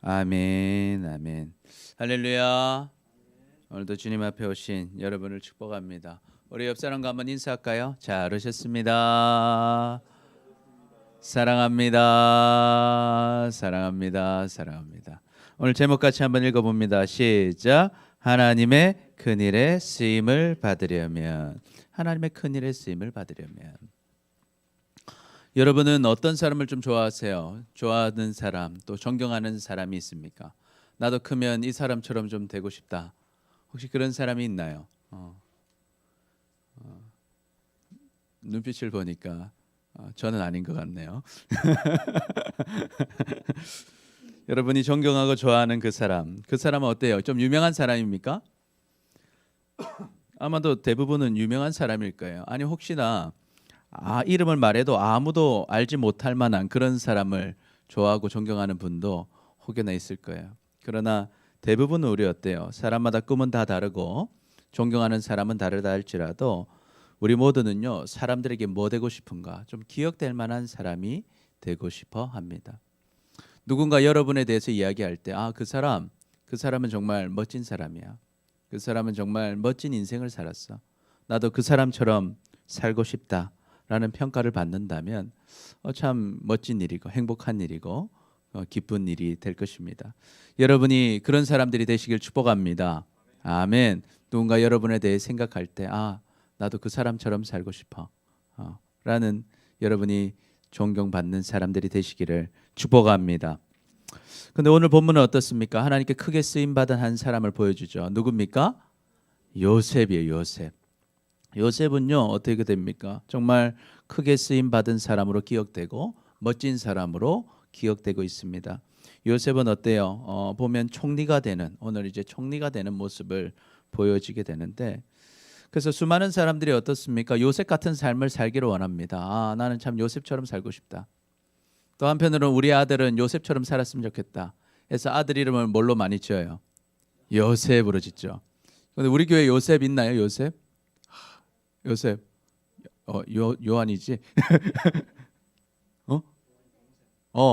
아멘, 아멘. 할렐루야. 오늘도 주님 앞에 오신 여러분을 축복합니다. 우리 옆 사람과 한번 인사할까요? 잘 오셨습니다. 사랑합니다. 사랑합니다. 사랑합니다. 오늘 제목 같이 한번 읽어봅니다. 시작. 하나님의 큰일에 쓰임을 받으려면, 하나님의 큰일에 쓰임을 받으려면. 여러분은 어떤 사람을 좀 좋아하세요? 좋아하는 사람, 또 존경하는 사람이 있습니까? 나도 크면 이 사람처럼 좀 되고 싶다. 혹시 그런 사람이 있나요? 눈빛을 보니까 저는 아닌 것 같네요. 여러분이 존경하고 좋아하는 그 사람은 어때요? 좀 유명한 사람입니까? 아마도 대부분은 유명한 사람일 거예요. 아니 혹시나 이름을 말해도 아무도 알지 못할 만한 그런 사람을 좋아하고 존경하는 분도 혹여나 있을 거예요. 그러나 대부분은 우리 어때요? 사람마다 꿈은 다 다르고 존경하는 사람은 다르다 할지라도 우리 모두는요, 사람들에게 뭐 되고 싶은가? 좀 기억될 만한 사람이 되고 싶어 합니다. 누군가 여러분에 대해서 이야기할 때 그 사람은 정말 멋진 사람이야. 그 사람은 정말 멋진 인생을 살았어. 나도 그 사람처럼 살고 싶다 라는 평가를 받는다면 참 멋진 일이고 행복한 일이고 기쁜 일이 될 것입니다. 여러분이 그런 사람들이 되시길 축복합니다. 아멘. 누군가 여러분에 대해 생각할 때 나도 그 사람처럼 살고 싶어 라는 여러분이 존경받는 사람들이 되시기를 축복합니다. 근데 오늘 본문은 어떻습니까? 하나님께 크게 쓰임받은 한 사람을 보여주죠. 누굽니까? 요셉이에요. 요셉. 요셉은요 어떻게 됩니까? 정말 크게 쓰임 받은 사람으로 기억되고 멋진 사람으로 기억되고 있습니다. 요셉은 어때요? 보면 총리가 되는, 오늘 이제 총리가 되는 모습을 보여지게 되는데, 그래서 수많은 사람들이 어떻습니까? 요셉 같은 삶을 살기를 원합니다. 나는 참 요셉처럼 살고 싶다. 또 한편으로는 우리 아들은 요셉처럼 살았으면 좋겠다 해서 아들 이름을 뭘로 많이 지어요? 요셉으로 짓죠. 근데 우리 교회 요셉 있나요? 요셉? 요셉 요한이지.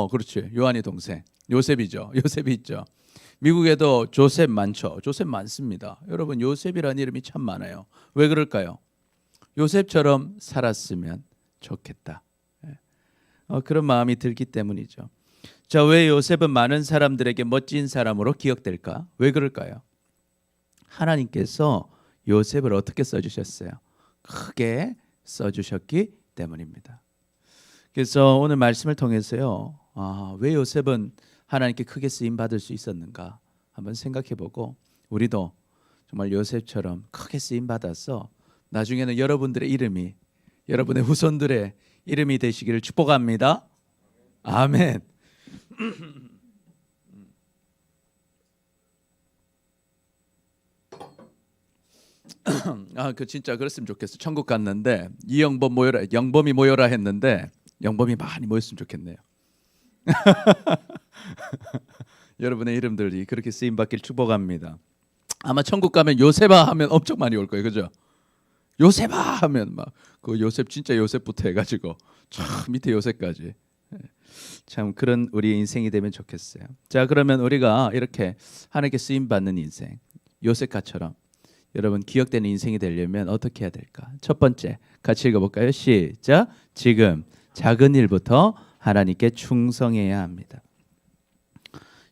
그렇지. 요한이 동생 요셉이죠. 요셉이 있죠. 미국에도 조셉 많죠. 조셉 많습니다. 여러분 요셉이라는 이름이 참 많아요. 왜 그럴까요? 요셉처럼 살았으면 좋겠다. 그런 마음이 들기 때문이죠. 자, 왜 요셉은 많은 사람들에게 멋진 사람으로 기억될까? 왜 그럴까요? 하나님께서 요셉을 어떻게 써주셨어요? 크게 써주셨기 때문입니다. 그래서 오늘 말씀을 통해서요, 왜 요셉은 하나님께 크게 쓰임 받을 수 있었는가 한번 생각해보고 우리도 정말 요셉처럼 크게 쓰임 받아서 나중에는 여러분들의 이름이, 여러분의 후손들의 이름이 되시기를 축복합니다. 아멘. 그 진짜 그랬으면 좋겠어. 천국 갔는데 이영범 모여라, 영범이 모여라 했는데 영범이 많이 모였으면 좋겠네요. 여러분의 이름들이 그렇게 쓰임 받길 축복합니다. 아마 천국 가면 요셉아 하면 엄청 많이 올 거예요, 그죠? 요셉아 하면 막 그 요셉 진짜 요셉부터 해가지고 참 밑에 요셉까지. 참 그런 우리의 인생이 되면 좋겠어요. 자, 그러면 우리가 이렇게 하나님께 쓰임 받는 인생, 요셉가처럼 여러분 기억되는 인생이 되려면 어떻게 해야 될까? 첫 번째 같이 읽어볼까요? 시작. 지금 작은 일부터 하나님께 충성해야 합니다.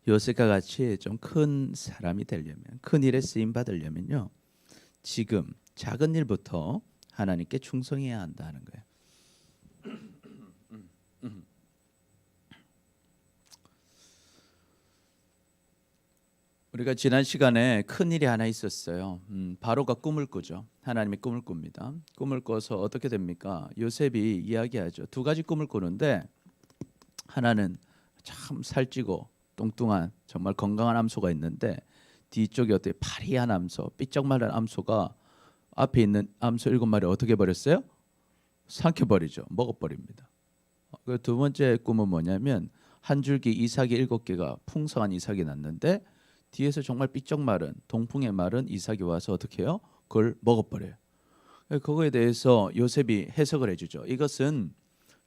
요셉과 같이 좀 큰 사람이 되려면, 큰 일에 쓰임 받으려면요, 지금 작은 일부터 하나님께 충성해야 한다는 거예요. 우리가 지난 시간에 큰 일이 하나 있었어요. 바로가 꿈을 꾸죠. 하나님의 꿈을 꿉니다. 꿈을 꿔서 어떻게 됩니까? 요셉이 이야기하죠. 두 가지 꿈을 꾸는데 하나는 참 살찌고 뚱뚱한 정말 건강한 암소가 있는데 뒤쪽에 어떻게 파리한 암소, 삐쩍 마른 암소가 앞에 있는 암소 7마리 어떻게 버렸어요? 삼켜버리죠. 먹어버립니다. 그 두 번째 꿈은 뭐냐면 한 줄기 이삭이 7개가 풍성한 이삭이 났는데 뒤에서 정말 삐쩍 마른 동풍에 마른 이삭이 와서 어떻게 해요? 그걸 먹어버려요. 그거에 대해서 요셉이 해석을 해주죠. 이것은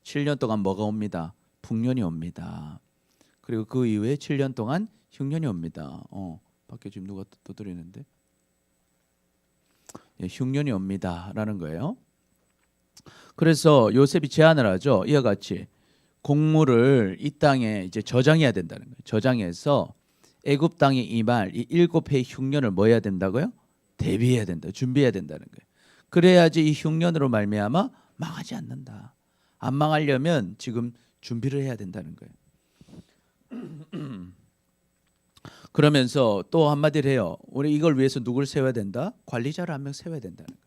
7년 동안 뭐가 옵니다. 풍년이 옵니다. 그리고 그 이후에 7년 동안 흉년이 옵니다. 밖에 지금 누가 두드리는데 예, 흉년이 옵니다라는 거예요. 그래서 요셉이 제안을 하죠. 이와 같이 곡물을 이 땅에 이제 저장해야 된다는 거예요. 저장해서 애굽 땅에 임할 이 7해의 흉년을 뭐 해야 된다고요? 대비해야 된다. 준비해야 된다는 거예요. 그래야지 이 흉년으로 말미암아 망하지 않는다. 안 망하려면 지금 준비를 해야 된다는 거예요. 그러면서 또 한마디를 해요. 우리 이걸 위해서 누굴 세워야 된다? 관리자를 한 명 세워야 된다는 거예요.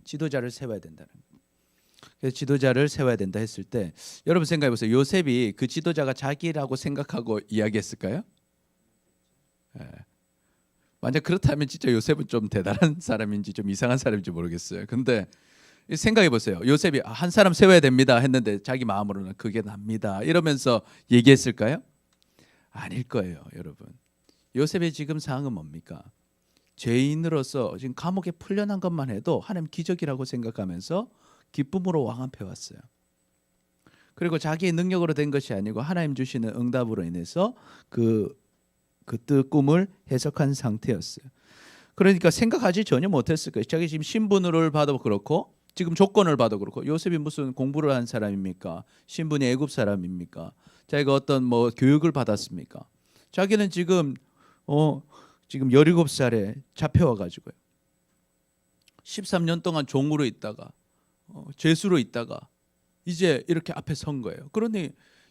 지도자를 세워야 된다는 거예요. 그래서 지도자를 세워야 된다 했을 때 여러분 생각해 보세요. 요셉이 그 지도자가 자기라고 생각하고 이야기했을까요? 예. 만약 그렇다면 진짜 요셉은 좀 대단한 사람인지 좀 이상한 사람인지 모르겠어요. 근데 생각해 보세요. 요셉이 한 사람 세워야 됩니다 했는데 자기 마음으로는 그게 납니다 이러면서 얘기했을까요? 아닐 거예요, 여러분. 요셉의 지금 상황은 뭡니까? 죄인으로서 지금 감옥에 풀려난 것만 해도 하나님 기적이라고 생각하면서 기쁨으로 왕 앞에 왔어요. 그리고 자기의 능력으로 된 것이 아니고 하나님 주시는 응답으로 인해서 그 뜻 꿈을 해석한 상태였어요. 그러니까 생각하지 전혀 못했을 거예요. 자기 지금 신분을 봐도 그렇고 지금 조건을 봐도 그렇고 요셉이 무슨 공부를 한 사람입니까? 신분이 애굽 사람입니까? 자기가 어떤 뭐 교육을 받았습니까? 자기는 지금 17살에 잡혀와 가지고요. 13년 동안 종으로 있다가 죄수로 있다가 이제 이렇게 앞에 선 거예요. 그러니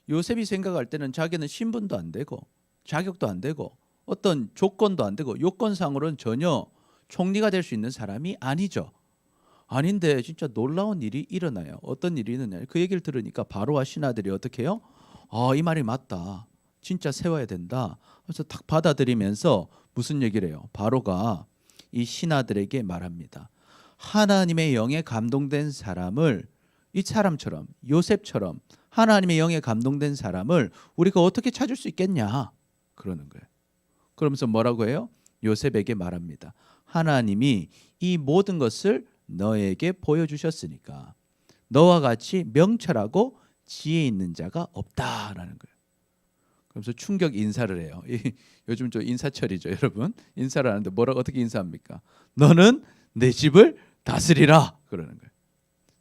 요셉이 생각할 때는 자기는 신분도 안 되고 자격도 안 되고 어떤 조건도 안 되고 요건상으로는 전혀 총리가 될 수 있는 사람이 아니죠. 아닌데 진짜 놀라운 일이 일어나요. 어떤 일이 있느냐. 그 얘기를 들으니까 바로와 신하들이 어떻게 해요? 이 말이 맞다. 진짜 세워야 된다. 그래서 딱 받아들이면서 무슨 얘기를 해요? 바로가 이 신하들에게 말합니다. 하나님의 영에 감동된 사람을 이 사람처럼 요셉처럼 하나님의 영에 감동된 사람을 우리가 어떻게 찾을 수 있겠냐? 그러는 거예요. 그러면서 뭐라고 해요? 요셉에게 말합니다. 하나님이 이 모든 것을 너에게 보여주셨으니까 너와 같이 명철하고 지혜 있는 자가 없다라는 거예요. 그러면서 충격 인사를 해요. 요즘 저 인사철이죠, 여러분. 인사를 하는데 뭐라고 어떻게 인사합니까? 너는 내 집을 다스리라 그러는 거예요.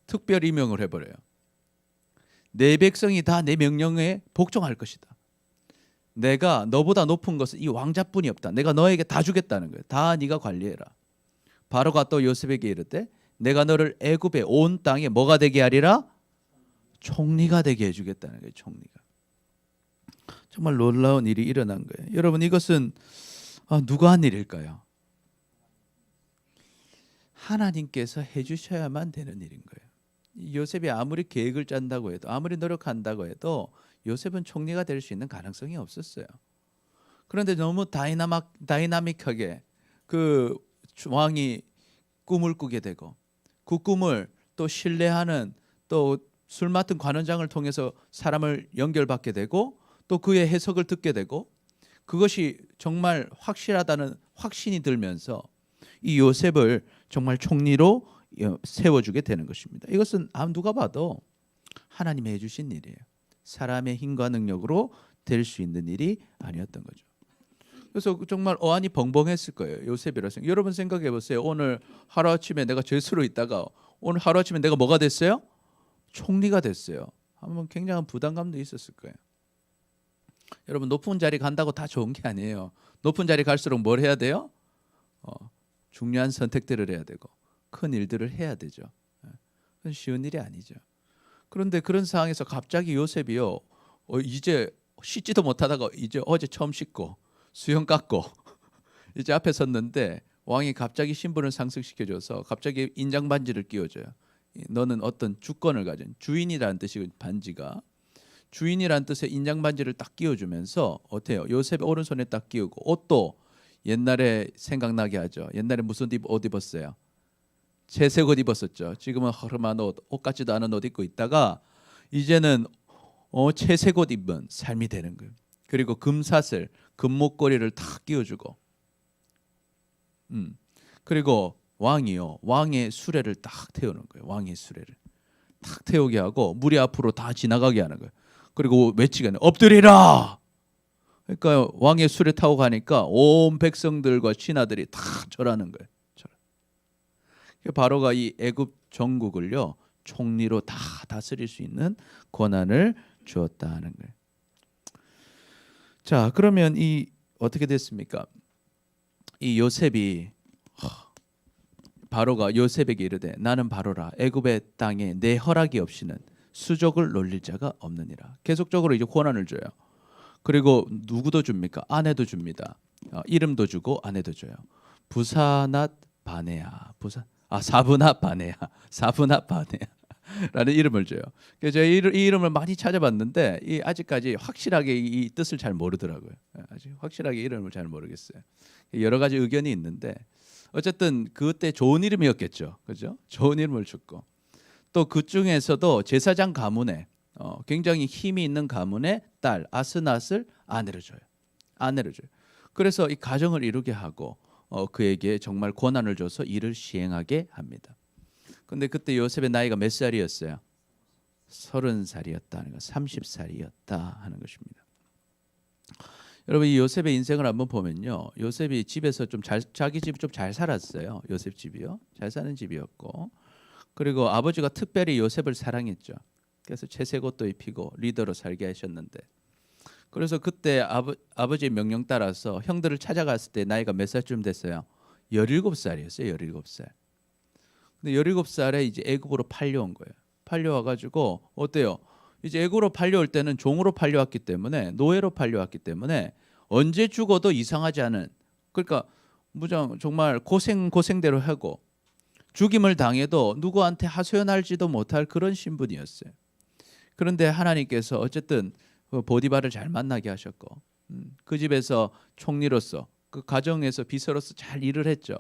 특별 임명을 해버려요. 내 백성이 다 내 명령에 복종할 것이다. 내가 너보다 높은 것은 이 왕자뿐이 없다. 내가 너에게 다 주겠다는 거예요. 다 네가 관리해라. 바로가 또 요셉에게 이르되 내가 너를 애굽의 온 땅에 뭐가 되게 하리라? 총리가 되게 해주겠다는 거예요. 총리가. 정말 놀라운 일이 일어난 거예요. 여러분 이것은 누가 한 일일까요? 하나님께서 해주셔야만 되는 일인 거예요. 요셉이 아무리 계획을 짠다고 해도 아무리 노력한다고 해도 요셉은 총리가 될 수 있는 가능성이 없었어요. 그런데 너무 다이나믹하게 그 왕이 꿈을 꾸게 되고 그 꿈을 또 신뢰하는 또 술 맡은 관원장을 통해서 사람을 연결받게 되고 또 그의 해석을 듣게 되고 그것이 정말 확실하다는 확신이 들면서 이 요셉을 정말 총리로 세워주게 되는 것입니다. 이것은 누가 봐도 하나님이 해주신 일이에요. 사람의 힘과 능력으로 될 수 있는 일이 아니었던 거죠. 그래서 정말 어안이 벙벙했을 거예요. 요셉이라서. 여러분 생각해 보세요. 오늘 하루아침에 내가 죄수로 있다가 오늘 하루아침에 내가 뭐가 됐어요? 총리가 됐어요. 한번 굉장한 부담감도 있었을 거예요. 여러분 높은 자리 간다고 다 좋은 게 아니에요. 높은 자리 갈수록 뭘 해야 돼요? 중요한 선택들을 해야 되고 큰 일들을 해야 되죠. 그건 쉬운 일이 아니죠. 그런데 그런 상황에서 갑자기 요셉이요. 이제 씻지도 못하다가 이제 어제 처음 씻고 수염 깎고 이제 앞에 섰는데 왕이 갑자기 신분을 상승시켜줘서 갑자기 인장 반지를 끼워줘요. 너는 어떤 주권을 가진 주인이라는 뜻이 반지가 주인이라는 뜻의 인장 반지를 딱 끼워주면서 어때요? 요셉 오른손에 딱 끼우고 옷도 옛날에 생각나게 하죠. 옛날에 무슨 옷 입었어요? 채색 옷 입었었죠. 지금은 허름한 옷 같지도 않은 옷 입고 있다가 이제는 채색 옷 입은 삶이 되는 거예요. 그리고 금사슬, 금목걸이를 탁 끼워주고, 그리고 왕이요, 왕의 수레를 딱 태우는 거예요. 왕의 수레를 탁 태우게 하고 무리 앞으로 다 지나가게 하는 거예요. 그리고 외치게 하는 엎드리라. 그러니까 왕의 수레 타고 가니까 온 백성들과 신하들이 다 절하는 거예요. 바로가 이 애굽 전국을요 총리로 다 다스릴 수 있는 권한을 주었다는 거예요. 자, 그러면 이 어떻게 됐습니까? 이 요셉이 바로가 요셉에게 이르되 나는 바로라 애굽의 땅에 내 허락이 없이는 수족을 놀릴 자가 없느니라. 계속적으로 이제 권한을 줘요. 그리고 누구도 줍니까? 아내도 줍니다. 이름도 주고 아내도 줘요. 부사낫 바네아, 사브낫 바네아, 사브낫 바네아라는 이름을 줘요. 그래서 제가 이 이름을 많이 찾아봤는데 아직까지 확실하게 이 뜻을 잘 모르더라고요. 아직 확실하게 이름을 잘 모르겠어요. 여러 가지 의견이 있는데 어쨌든 그때 좋은 이름이었겠죠, 그죠? 좋은 이름을 줬고 또 그 중에서도 제사장 가문에 굉장히 힘이 있는 가문의 딸 아스낫을 아내로 줘요. 그래서 이 가정을 이루게 하고 그에게 정말 권한을 줘서 일을 시행하게 합니다. 근데 그때 요셉의 나이가 몇 살이었어요? 30살이었다는 거, 30살이었다 하는 것입니다. 여러분 이 요셉의 인생을 한번 보면요, 요셉이 집에서 자기 집 좀 잘 살았어요. 요셉 집이요, 잘 사는 집이었고, 그리고 아버지가 특별히 요셉을 사랑했죠. 그래서 채색옷도 입히고 리더로 살게 하셨는데, 그래서 그때 아버지의 명령 따라서 형들을 찾아갔을 때 나이가 몇 살쯤 됐어요? 17살이었어요. 17살. 근데 17살에 이제 애굽으로 팔려온 거예요. 팔려와 가지고 어때요? 이제 애굽으로 팔려올 때는 종으로 팔려왔기 때문에, 노예로 팔려왔기 때문에 언제 죽어도 이상하지 않은, 그러니까 정말 고생대로 하고 죽임을 당해도 누구한테 하소연할지도 못할 그런 신분이었어요. 그런데 하나님께서 어쨌든 보디발을 잘 만나게 하셨고, 그 집에서 총리로서, 그 가정에서 비서로서 잘 일을 했죠.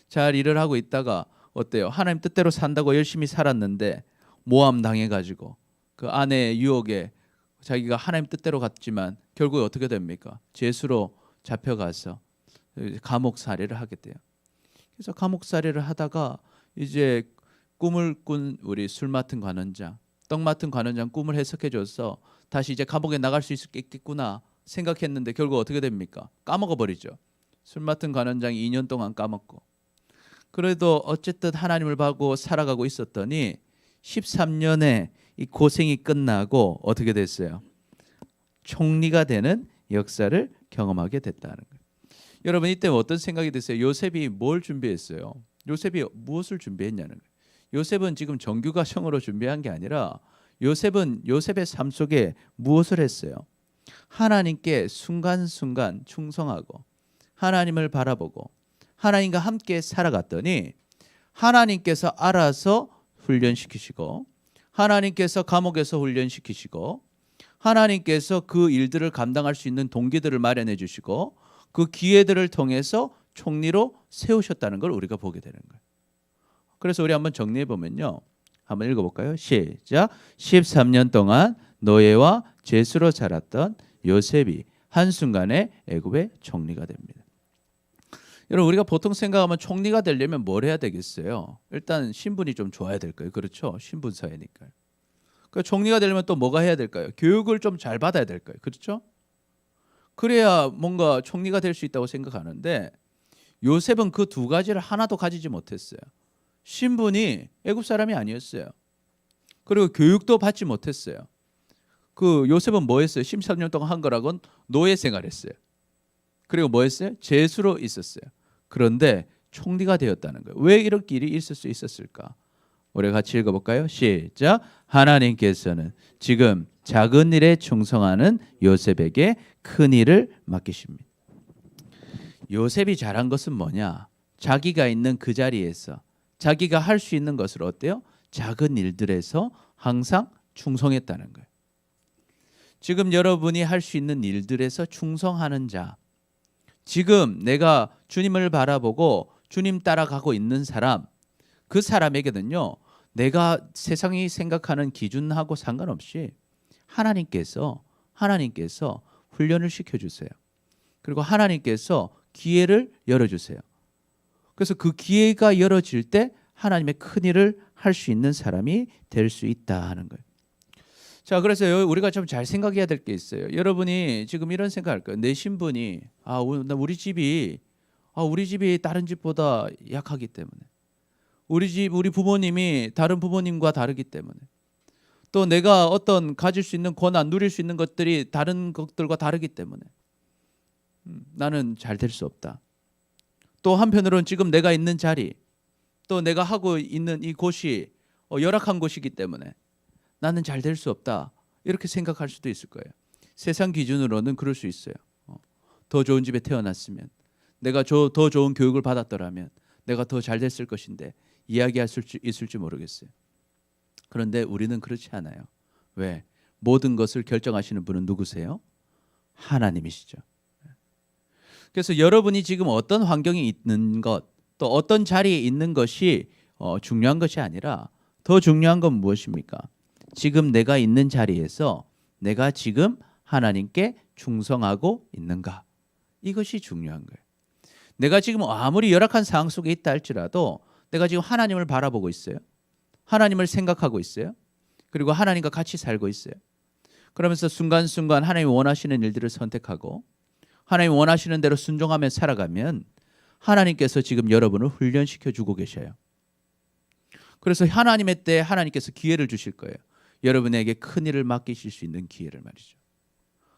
잘 일을 하고 있다가 어때요? 하나님 뜻대로 산다고 열심히 살았는데 모함 당해가지고 그 아내의 유혹에 자기가 하나님 뜻대로 갔지만 결국 어떻게 됩니까? 죄수로 잡혀가서 감옥 살이를 하게 돼요. 그래서 감옥 살이를 하다가 이제 꿈을 꾼 우리 술 맡은 관원장, 떡 맡은 관원장 꿈을 해석해줘서 다시 이제 감옥에 나갈 수 있겠구나 생각했는데 결국 어떻게 됩니까? 까먹어버리죠. 술 맡은 관원장이 2년 동안 까먹고, 그래도 어쨌든 하나님을 보고 살아가고 있었더니 13년의 이 고생이 끝나고 어떻게 됐어요? 총리가 되는 역사를 경험하게 됐다는 거예요. 여러분 이때 어떤 생각이 드세요? 요셉이 뭘 준비했어요? 요셉이 무엇을 준비했냐는 거예요. 요셉은 지금 정규과정으로 준비한 게 아니라 요셉은 요셉의 삶 속에 무엇을 했어요? 하나님께 순간순간 충성하고 하나님을 바라보고 하나님과 함께 살아갔더니 하나님께서 알아서 훈련시키시고, 하나님께서 감옥에서 훈련시키시고, 하나님께서 그 일들을 감당할 수 있는 동기들을 마련해 주시고 그 기회들을 통해서 총리로 세우셨다는 걸 우리가 보게 되는 거예요. 그래서 우리 한번 정리해 보면요, 한번 읽어볼까요? 시작. 13년 동안 노예와 죄수로 살았던 요셉이 한순간에 애굽의 총리가 됩니다. 여러분 우리가 보통 생각하면 총리가 되려면 뭘 해야 되겠어요? 일단 신분이 좀 좋아야 될 거예요. 그렇죠? 신분 사회니까요. 그러니까 총리가 되려면 또 뭐가 해야 될까요? 교육을 좀 잘 받아야 될 거예요. 그렇죠? 그래야 뭔가 총리가 될 수 있다고 생각하는데 요셉은 그 두 가지를 하나도 가지지 못했어요. 신분이 애굽 사람이 아니었어요. 그리고 교육도 받지 못했어요. 그 요셉은 뭐 했어요? 13년 동안 한 거라고는 노예 생활했어요. 그리고 뭐 했어요? 죄수로 있었어요. 그런데 총리가 되었다는 거예요. 왜 이렇게 일이 있을 수 있었을까? 우리 같이 읽어볼까요? 시작. 하나님께서는 지금 작은 일에 충성하는 요셉에게 큰 일을 맡기십니다. 요셉이 잘한 것은 뭐냐? 자기가 있는 그 자리에서 자기가 할 수 있는 것을 어때요? 작은 일들에서 항상 충성했다는 거예요. 지금 여러분이 할 수 있는 일들에서 충성하는 자, 지금 내가 주님을 바라보고 주님 따라가고 있는 사람, 그 사람에게는요, 내가 세상이 생각하는 기준하고 상관없이 하나님께서 훈련을 시켜주세요. 그리고 하나님께서 기회를 열어주세요. 그래서 그 기회가 열어질 때 하나님의 큰 일을 할 수 있는 사람이 될 수 있다 하는 거예요. 자, 그래서 우리가 좀 잘 생각해야 될 게 있어요. 여러분이 지금 이런 생각할 거예요. 내 신분이 우리 집이 다른 집보다 약하기 때문에, 우리 부모님이 다른 부모님과 다르기 때문에, 또 내가 어떤 가질 수 있는 권한, 누릴 수 있는 것들이 다른 것들과 다르기 때문에 나는 잘 될 수 없다. 또 한편으로는 지금 내가 있는 자리, 또 내가 하고 있는 이 곳이 열악한 곳이기 때문에 나는 잘 될 수 없다. 이렇게 생각할 수도 있을 거예요. 세상 기준으로는 그럴 수 있어요. 더 좋은 집에 태어났으면, 내가 더 좋은 교육을 받았더라면 내가 더 잘 됐을 것인데 이야기할 수 있을지 모르겠어요. 그런데 우리는 그렇지 않아요. 왜? 모든 것을 결정하시는 분은 누구세요? 하나님이시죠. 그래서 여러분이 지금 어떤 환경에 있는 것, 또 어떤 자리에 있는 것이 중요한 것이 아니라, 더 중요한 건 무엇입니까? 지금 내가 있는 자리에서 내가 지금 하나님께 충성하고 있는가? 이것이 중요한 거예요. 내가 지금 아무리 열악한 상황 속에 있다 할지라도 내가 지금 하나님을 바라보고 있어요. 하나님을 생각하고 있어요. 그리고 하나님과 같이 살고 있어요. 그러면서 순간순간 하나님이 원하시는 일들을 선택하고 하나님이 원하시는 대로 순종하며 살아가면 하나님께서 지금 여러분을 훈련시켜 주고 계셔요. 그래서 하나님의 때에 하나님께서 기회를 주실 거예요. 여러분에게 큰 일을 맡기실 수 있는 기회를 말이죠.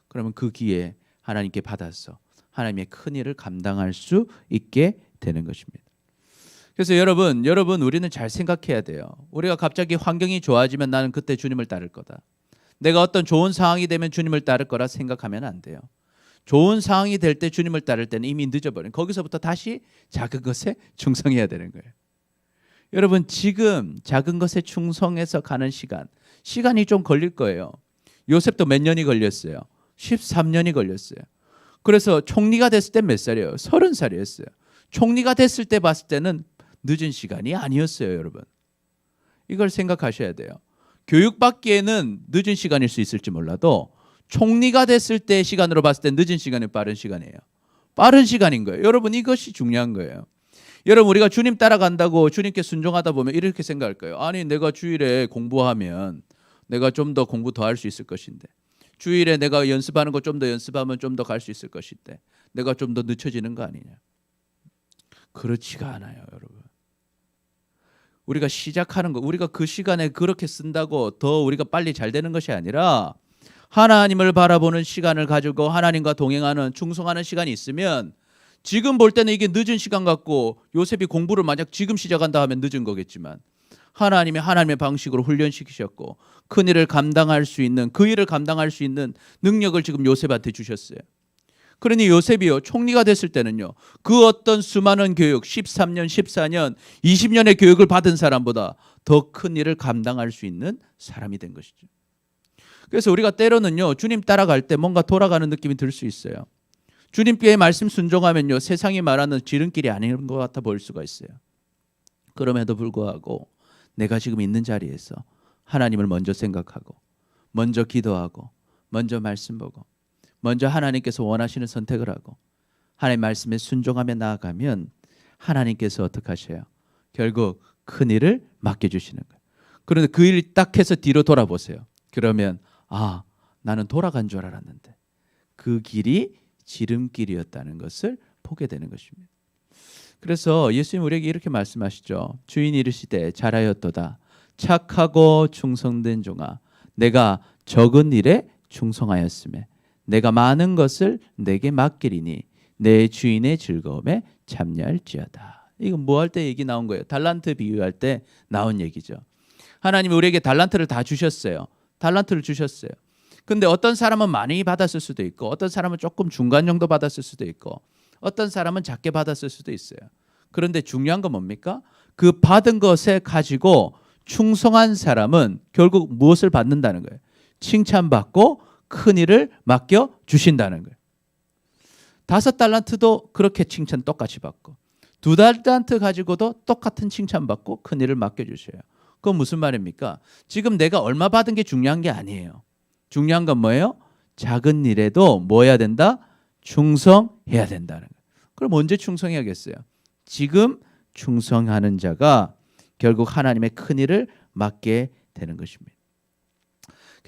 그러면 그 기회 하나님께 받아서 하나님의 큰 일을 감당할 수 있게 되는 것입니다. 그래서 여러분 우리는 잘 생각해야 돼요. 우리가 갑자기 환경이 좋아지면 나는 그때 주님을 따를 거다. 내가 어떤 좋은 상황이 되면 주님을 따를 거라 생각하면 안 돼요. 좋은 상황이 될 때 주님을 따를 때는 이미 늦어버린, 거기서부터 다시 작은 것에 충성해야 되는 거예요. 여러분 지금 작은 것에 충성해서 가는 시간이 좀 걸릴 거예요. 요셉도 몇 년이 걸렸어요. 13년이 걸렸어요. 그래서 총리가 됐을 때 몇 살이에요? 30살이었어요. 총리가 됐을 때 봤을 때는 늦은 시간이 아니었어요, 여러분. 이걸 생각하셔야 돼요. 교육받기에는 늦은 시간일 수 있을지 몰라도 총리가 됐을 때 시간으로 봤을 때 늦은 시간이 빠른 시간이에요. 빠른 시간인 거예요. 여러분 이것이 중요한 거예요. 여러분 우리가 주님 따라간다고 주님께 순종하다 보면 이렇게 생각할 거예요. 아니 내가 주일에 공부하면 내가 좀 더 공부 더 할 수 있을 것인데, 주일에 내가 연습하는 거 좀 더 연습하면 좀 더 갈 수 있을 것인데 내가 좀 더 늦춰지는 거 아니냐. 그렇지가 않아요, 여러분. 우리가 시작하는 거, 우리가 그 시간에 그렇게 쓴다고 더 우리가 빨리 잘 되는 것이 아니라 하나님을 바라보는 시간을 가지고 하나님과 동행하는 충성하는 시간이 있으면, 지금 볼 때는 이게 늦은 시간 같고 요셉이 공부를 만약 지금 시작한다 하면 늦은 거겠지만 하나님이 하나님의 방식으로 훈련시키셨고 큰 일을 감당할 수 있는, 그 일을 감당할 수 있는 능력을 지금 요셉한테 주셨어요. 그러니 요셉이요 총리가 됐을 때는요 그 어떤 수많은 교육 13년 14년 20년의 교육을 받은 사람보다 더 큰 일을 감당할 수 있는 사람이 된 것이죠. 그래서 우리가 때로는요 주님 따라갈 때 뭔가 돌아가는 느낌이 들 수 있어요. 주님께 말씀 순종하면요 세상이 말하는 지름길이 아닌 것 같아 보일 수가 있어요. 그럼에도 불구하고 내가 지금 있는 자리에서 하나님을 먼저 생각하고 먼저 기도하고 먼저 말씀 보고 먼저 하나님께서 원하시는 선택을 하고 하나님 말씀에 순종하며 나아가면 하나님께서 어떻게 하셔요? 결국 큰 일을 맡겨주시는 거예요. 그런데 그 일을 딱 해서 뒤로 돌아보세요. 그러면 나는 돌아간 줄 알았는데 그 길이 지름길이었다는 것을 보게 되는 것입니다. 그래서 예수님 우리에게 이렇게 말씀하시죠. 주인이 이르시되 잘하였도다 착하고 충성된 종아, 내가 적은 일에 충성하였으며 내가 많은 것을 내게 맡기리니 내 주인의 즐거움에 참여할지어다. 이건 뭐 할 때 얘기 나온 거예요? 달란트 비유할 때 나온 얘기죠. 하나님이 우리에게 달란트를 다 주셨어요. 달란트를 주셨어요. 근데 어떤 사람은 많이 받았을 수도 있고 어떤 사람은 조금 중간 정도 받았을 수도 있고 어떤 사람은 작게 받았을 수도 있어요. 그런데 중요한 건 뭡니까? 그 받은 것에 가지고 충성한 사람은 결국 무엇을 받는다는 거예요? 칭찬받고 큰 일을 맡겨 주신다는 거예요. 5달란트도 그렇게 칭찬 똑같이 받고 2달란트 가지고도 똑같은 칭찬받고 큰 일을 맡겨 주셔요. 그건 무슨 말입니까? 지금 내가 얼마 받은 게 중요한 게 아니에요. 중요한 건 뭐예요? 작은 일에도 뭐 해야 된다? 충성해야 된다는 거예요. 그럼 언제 충성해야겠어요? 지금 충성하는 자가 결국 하나님의 큰 일을 맡게 되는 것입니다.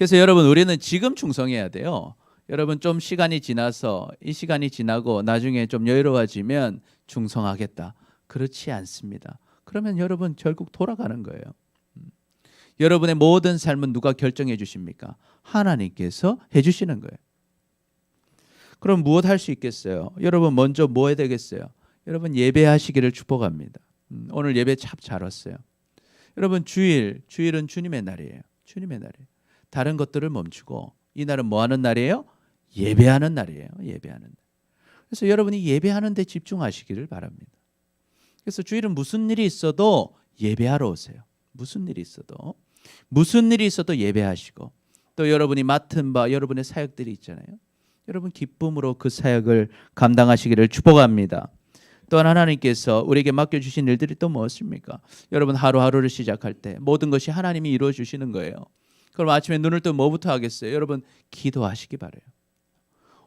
그래서 여러분 우리는 지금 충성해야 돼요. 여러분 좀 시간이 지나서 이 시간이 지나고 나중에 좀 여유로워지면 충성하겠다. 그렇지 않습니다. 그러면 여러분 결국 돌아가는 거예요. 여러분의 모든 삶은 누가 결정해 주십니까? 하나님께서 해 주시는 거예요. 그럼 무엇 할 수 있겠어요? 여러분 먼저 뭐 해야 되겠어요? 여러분 예배하시기를 축복합니다. 오늘 예배 참 잘 왔어요. 여러분 주일은 주님의 날이에요. 주님의 날이에요. 다른 것들을 멈추고 이 날은 뭐 하는 날이에요? 예배하는 날이에요. 예배하는 날. 그래서 여러분이 예배하는 데 집중하시기를 바랍니다. 그래서 주일은 무슨 일이 있어도 예배하러 오세요. 무슨 일이 있어도 예배하시고 또 여러분이 맡은 바 여러분의 사역들이 있잖아요. 여러분 기쁨으로 그 사역을 감당하시기를 축복합니다. 또한 하나님께서 우리에게 맡겨주신 일들이 또 무엇입니까? 여러분 하루하루를 시작할 때 모든 것이 하나님이 이루어 주시는 거예요. 그럼 아침에 눈을 뜨면 뭐부터 하겠어요? 여러분 기도하시기 바라요.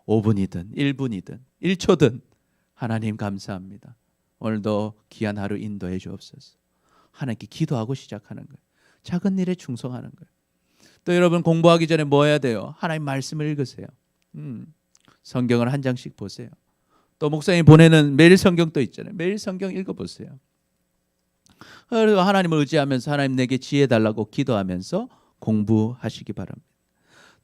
5분이든 1분이든 1초든 하나님 감사합니다. 오늘도 귀한 하루 인도해 주옵소서. 하나님께 기도하고 시작하는 거예요. 작은 일에 충성하는 거예요. 또 여러분 공부하기 전에 뭐 해야 돼요? 하나님 말씀을 읽으세요. 성경을 한 장씩 보세요. 또 목사님 보내는 매일 성경도 있잖아요. 매일 성경 읽어보세요. 그리고 하나님을 의지하면서 하나님 내게 지혜 달라고 기도하면서 공부하시기 바랍니다.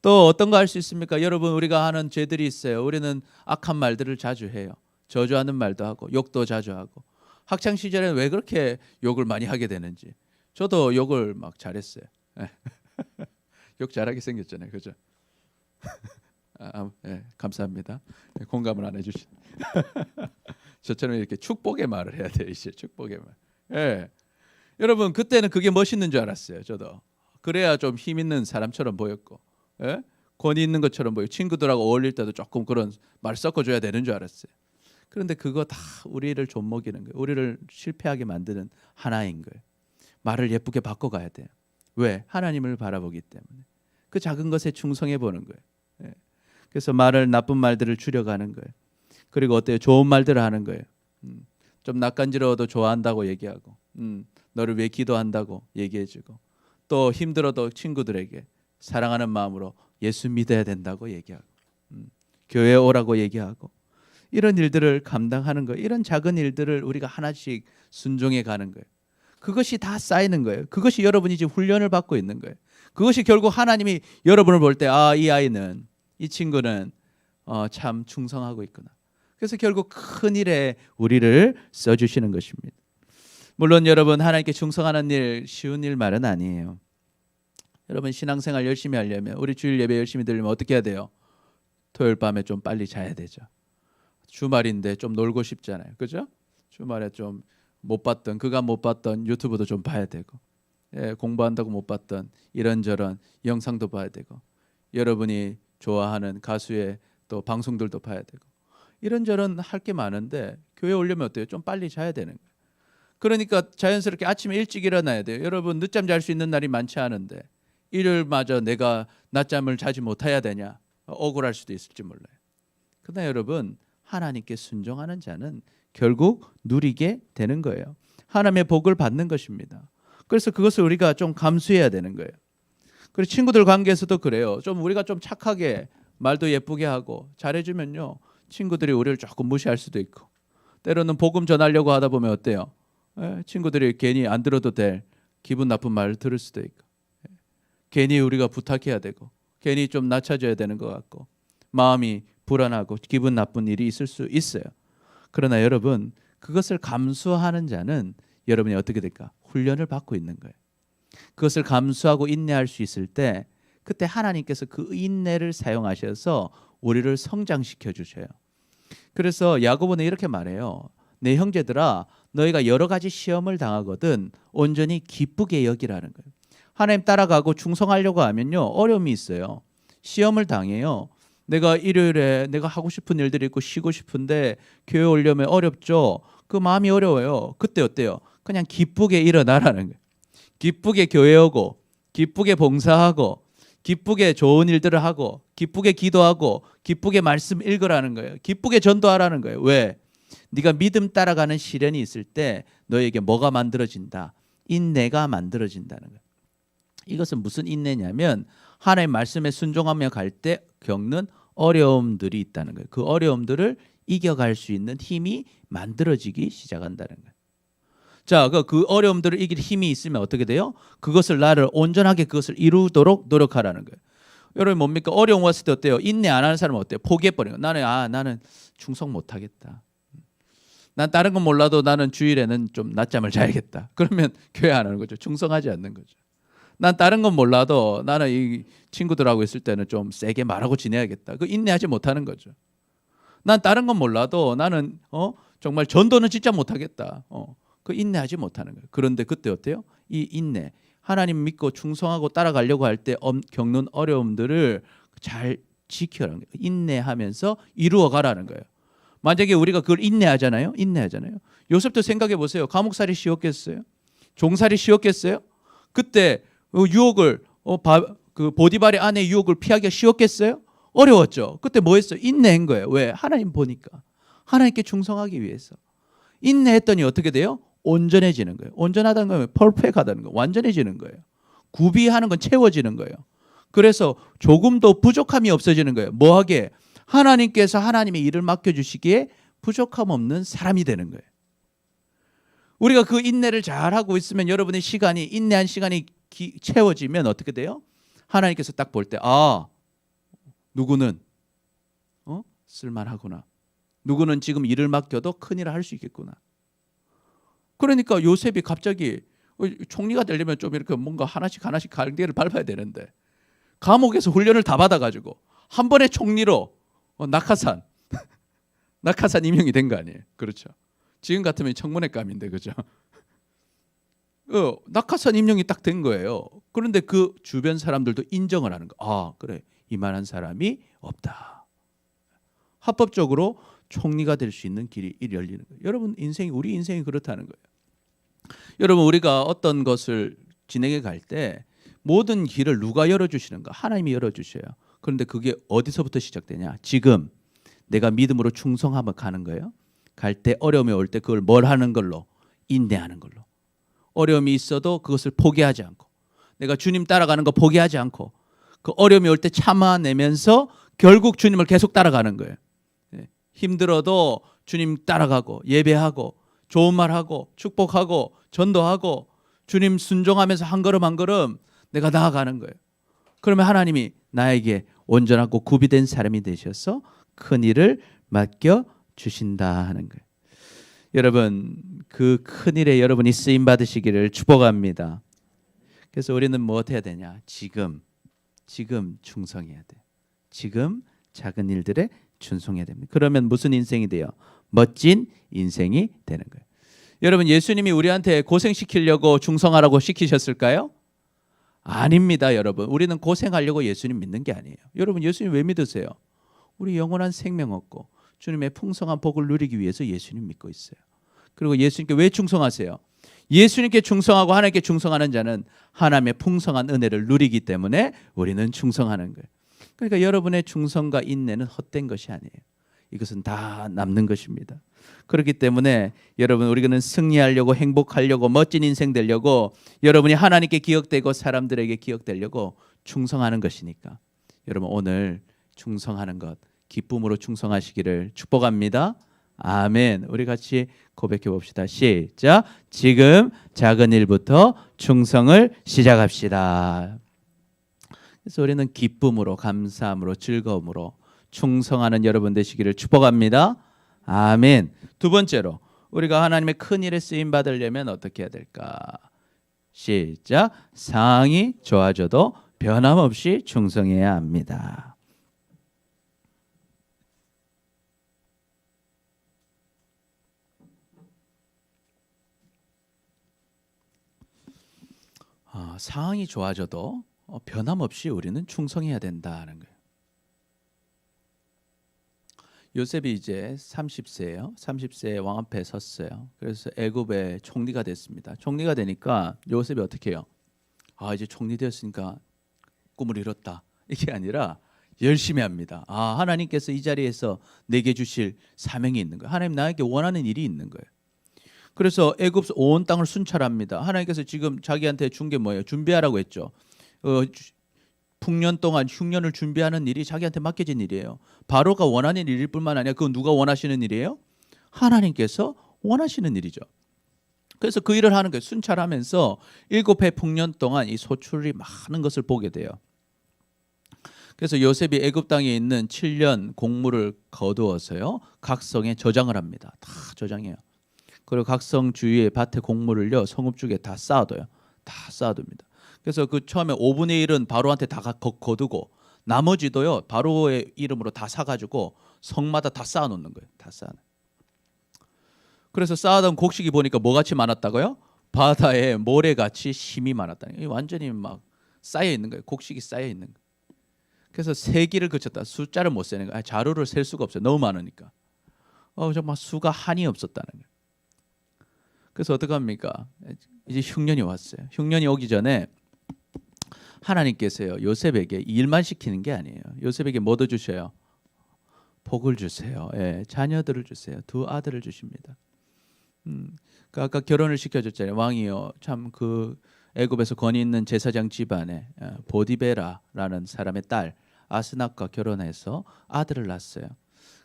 또 어떤 거 할 수 있습니까? 여러분 우리가 하는 죄들이 있어요. 우리는 악한 말들을 자주 해요. 저주하는 말도 하고 욕도 자주 하고. 학창 시절에는 왜 그렇게 욕을 많이 하게 되는지. 저도 욕을 막 잘했어요. 욕 잘하게 생겼잖아요. 그죠? 감사합니다. 공감을 안 해주신. 저처럼 이렇게 축복의 말을 해야 돼요. 이제 축복의 말. 여러분 그때는 그게 멋있는 줄 알았어요. 저도. 그래야 좀 힘 있는 사람처럼 보였고 권위 있는 것처럼 보이고 친구들하고 어울릴 때도 조금 그런 말 섞어줘야 되는 줄 알았어요. 그런데 그거 다 우리를 좀먹이는 거예요. 우리를 실패하게 만드는 하나인 거예요. 말을 예쁘게 바꿔가야 돼요. 왜? 하나님을 바라보기 때문에. 그 작은 것에 충성해 보는 거예요. 그래서 나쁜 말들을 줄여가는 거예요. 그리고 어때요? 좋은 말들을 하는 거예요. 좀 낯간지러워도 좋아한다고 얘기하고 너를 위해 기도한다고 얘기해주고 또 힘들어도 친구들에게 사랑하는 마음으로 예수 믿어야 된다고 얘기하고 교회에 오라고 얘기하고 이런 일들을 감당하는 거예요. 이런 작은 일들을 우리가 하나씩 순종해 가는 거예요. 그것이 다 쌓이는 거예요. 그것이 여러분이 지금 훈련을 받고 있는 거예요. 그것이 결국 하나님이 여러분을 볼 때 이 아이는 이 친구는 참 충성하고 있구나. 그래서 결국 큰 일에 우리를 써주시는 것입니다. 물론 여러분 하나님께 충성하는 일 쉬운 일 말은 아니에요. 여러분 신앙생활 열심히 하려면 우리 주일 예배 열심히 드리면 어떻게 해야 돼요? 토요일 밤에 좀 빨리 자야 되죠. 주말인데 좀 놀고 싶잖아요. 그죠? 주말에 좀 못 봤던 그간 못 봤던 유튜브도 좀 봐야 되고 공부한다고 못 봤던 이런저런 영상도 봐야 되고 여러분이 좋아하는 가수의 또 방송들도 봐야 되고 이런저런 할 게 많은데 교회 오려면 어때요? 좀 빨리 자야 되는 거예요. 그러니까 자연스럽게 아침에 일찍 일어나야 돼요. 여러분 늦잠 잘 수 있는 날이 많지 않은데 일요일마저 내가 낮잠을 자지 못해야 되냐 억울할 수도 있을지 몰라요. 그러나 여러분 하나님께 순종하는 자는 결국 누리게 되는 거예요. 하나님의 복을 받는 것입니다. 그래서 그것을 우리가 좀 감수해야 되는 거예요. 그리고 친구들 관계에서도 그래요. 좀 우리가 좀 착하게 말도 예쁘게 하고 잘해주면요 친구들이 우리를 조금 무시할 수도 있고 때로는 복음 전하려고 하다 보면 어때요? 친구들이 괜히 안 들어도 될 기분 나쁜 말을 들을 수도 있고 괜히 우리가 부탁해야 되고 괜히 좀 낮춰줘야 되는 것 같고 마음이 불안하고 기분 나쁜 일이 있을 수 있어요. 그러나 여러분 그것을 감수하는 자는 여러분이 어떻게 될까? 훈련을 받고 있는 거예요. 그것을 감수하고 인내할 수 있을 때 그때 하나님께서 그 인내를 사용하셔서 우리를 성장시켜 주셔요. 그래서 야고보는 이렇게 말해요. 내 형제들아 너희가 여러 가지 시험을 당하거든 온전히 기쁘게 여기라는 거예요. 하나님 따라가고 충성하려고 하면요 어려움이 있어요. 시험을 당해요. 내가 일요일에 내가 하고 싶은 일들이 있고 쉬고 싶은데 교회 오려면 어렵죠. 그 마음이 어려워요. 그때 어때요? 그냥 기쁘게 일어나라는 거예요. 기쁘게 교회 오고 기쁘게 봉사하고 기쁘게 좋은 일들을 하고 기쁘게 기도하고 기쁘게 말씀 읽으라는 거예요. 기쁘게 전도하라는 거예요. 왜? 네가 믿음 따라가는 시련이 있을 때 너에게 뭐가 만들어진다? 인내가 만들어진다는 거예요. 이것은 무슨 인내냐면 하나님의 말씀에 순종하며 갈 때 겪는 어려움들이 있다는 거예요. 그 어려움들을 이겨갈 수 있는 힘이 만들어지기 시작한다는 거예요. 자, 그 어려움들을 이길 힘이 있으면 어떻게 돼요? 그것을 나를 온전하게 그것을 이루도록 노력하라는 거예요. 여러분 뭡니까? 어려움 왔을 때 어때요? 인내 안 하는 사람은 어때요? 포기해버려요. 나는 충성 못하겠다. 난 다른 건 몰라도 나는 주일에는 좀 낮잠을 자야겠다. 그러면 교회 안 하는 거죠. 충성하지 않는 거죠. 난 다른 건 몰라도 나는 이 친구들하고 있을 때는 좀 세게 말하고 지내야겠다. 그 인내하지 못하는 거죠. 난 다른 건 몰라도 나는 정말 전도는 진짜 못하겠다. 그 인내하지 못하는 거예요. 그런데 그때 어때요? 이 인내, 하나님 믿고 충성하고 따라가려고 할 때 겪는 어려움들을 잘 지켜라는 거예요. 인내하면서 이루어가라는 거예요. 만약에 우리가 그걸 인내하잖아요. 요셉도 생각해 보세요. 감옥살이 쉬웠겠어요? 종살이 쉬웠겠어요? 그때 유혹을 그 보디발의 아내 유혹을 피하기가 쉬웠겠어요? 어려웠죠. 그때 뭐 했어요? 인내한 거예요. 왜? 하나님 보니까. 하나님께 충성하기 위해서. 인내했더니 어떻게 돼요? 온전해지는 거예요. 온전하다는 건 퍼펙트하다는 거예요. 완전해지는 거예요. 구비하는 건 채워지는 거예요. 그래서 조금도 부족함이 없어지는 거예요. 뭐하게? 하나님께서 하나님의 일을 맡겨주시기에 부족함 없는 사람이 되는 거예요. 우리가 그 인내를 잘하고 있으면 여러분의 시간이 인내한 시간이 채워지면 어떻게 돼요? 하나님께서 딱 볼 때 누구는 쓸만하구나. 누구는 지금 일을 맡겨도 큰일을 할 수 있겠구나. 그러니까 요셉이 갑자기 총리가 되려면 좀 이렇게 뭔가 하나씩 갈대를 밟아야 되는데 감옥에서 훈련을 다 받아가지고 한 번에 총리로 낙하산 임용이 된 거 아니에요? 그렇죠. 지금 같으면 청문회감인데 그죠? 낙하산 임용이 딱 된 거예요. 그런데 그 주변 사람들도 인정을 하는 거. 그래, 이만한 사람이 없다. 합법적으로 총리가 될 수 있는 길이 열리는 거예요. 여러분 우리 인생이 그렇다는 거예요. 여러분 우리가 어떤 것을 진행해 갈 때 모든 길을 누가 열어주시는가? 하나님이 열어주셔요. 그런데 그게 어디서부터 시작되냐? 지금 내가 믿음으로 충성하며 가는 거예요. 갈 때 어려움이 올 때 그걸 뭘 하는 걸로? 인내하는 걸로. 어려움이 있어도 그것을 포기하지 않고 내가 주님 따라가는 거 포기하지 않고 그 어려움이 올 때 참아내면서 결국 주님을 계속 따라가는 거예요. 힘들어도 주님 따라가고 예배하고 좋은 말하고 축복하고 전도하고 주님 순종하면서 한 걸음 한 걸음 내가 나아가는 거예요. 그러면 하나님이 나에게 온전하고 구비된 사람이 되셔서 큰 일을 맡겨 주신다 하는 거예요. 여러분 그 큰 일에 여러분이 쓰임 받으시기를 축복합니다. 그래서 우리는 뭐 해야 되냐? 지금 충성해야 돼. 지금 작은 일들에 충성해야 됩니다. 그러면 무슨 인생이 돼요? 멋진 인생이 되는 거예요. 여러분 예수님이 우리한테 고생시키려고 충성하라고 시키셨을까요? 아닙니다, 여러분. 우리는 고생하려고 예수님 믿는 게 아니에요. 여러분 예수님 왜 믿으세요? 우리 영원한 생명 얻고 주님의 풍성한 복을 누리기 위해서 예수님 믿고 있어요. 그리고 예수님께 왜 충성하세요? 예수님께 충성하고 하나님께 충성하는 자는 하나님의 풍성한 은혜를 누리기 때문에 우리는 충성하는 거예요. 그러니까 여러분의 충성과 인내는 헛된 것이 아니에요. 이것은 다 남는 것입니다. 그렇기 때문에 여러분 우리는 승리하려고 행복하려고 멋진 인생 되려고 여러분이 하나님께 기억되고 사람들에게 기억되려고 충성하는 것이니까 여러분 오늘 충성하는 것 기쁨으로 충성하시기를 축복합니다. 아멘. 우리 같이 고백해 봅시다. 시작. 지금 작은 일부터 충성을 시작합시다. 그래서 우리는 기쁨으로 감사함으로 즐거움으로 충성하는 여러분 되시기를 축복합니다. 아멘. 두 번째로 우리가 하나님의 큰 일에 쓰임 받으려면 어떻게 해야 될까? 시작. 상황이 좋아져도 변함없이 충성해야 합니다. 상황이 좋아져도 변함없이 우리는 충성해야 된다는 거예요. 요셉이 이제 30세예요. 30세에 왕 앞에 섰어요. 그래서 애굽의 총리가 됐습니다. 총리가 되니까 요셉이 어떻게 해요? 이제 총리 되었으니까 꿈을 이뤘다. 이게 아니라 열심히 합니다. 하나님께서 이 자리에서 내게 주실 사명이 있는 거예요. 하나님 나에게 원하는 일이 있는 거예요. 그래서 애굽 온 땅을 순찰합니다. 하나님께서 지금 자기한테 준 게 뭐예요? 준비하라고 했죠. 풍년 동안 흉년을 준비하는 일이 자기한테 맡겨진 일이에요. 바로가 원하는 일일 뿐만 아니라 그건 누가 원하시는 일이에요? 하나님께서 원하시는 일이죠. 그래서 그 일을 하는 거예요. 순찰하면서 7해 풍년 동안 이 소출이 많은 것을 보게 돼요. 그래서 요셉이 애굽 땅에 있는 7년 곡물을 거두어서요, 각 성에 저장을 합니다. 다 저장해요. 그리고 각 성 주위에 밭에 곡물을요, 성읍 쪽에 다 쌓아둬요. 다 쌓아둡니다. 그래서 그 처음에 5분의 1은 바로한테 다 거두고 나머지도요, 바로의 이름으로 다 사가지고 성마다 다 쌓아놓는 거예요. 다 쌓아. 그래서 쌓아둔 곡식이 보니까 뭐같이 많았다고요? 바다에 모래같이 힘이 많았다는 거예요. 완전히 막 쌓여 있는 거예요. 곡식이 쌓여 있는 거예요. 그래서 세기를 거쳤다. 숫자를 못 세는 거예요. 자루를 셀 수가 없어요. 너무 많으니까. 정말 수가 한이 없었다는 거예요. 그래서 어떻게 합니까? 이제 흉년이 왔어요. 흉년이 오기 전에 하나님께서요, 요셉에게 일만 시키는 게 아니에요. 요셉에게 뭐도 주셔요? 복을 주세요. 예, 자녀들을 주세요. 2 아들을 주십니다. 그러니까 아까 결혼을 시켜줬잖아요. 왕이요, 참 그 애굽에서 권위 있는 제사장 집안에 보디베라라는 사람의 딸 아스낙과 결혼해서 아들을 낳았어요.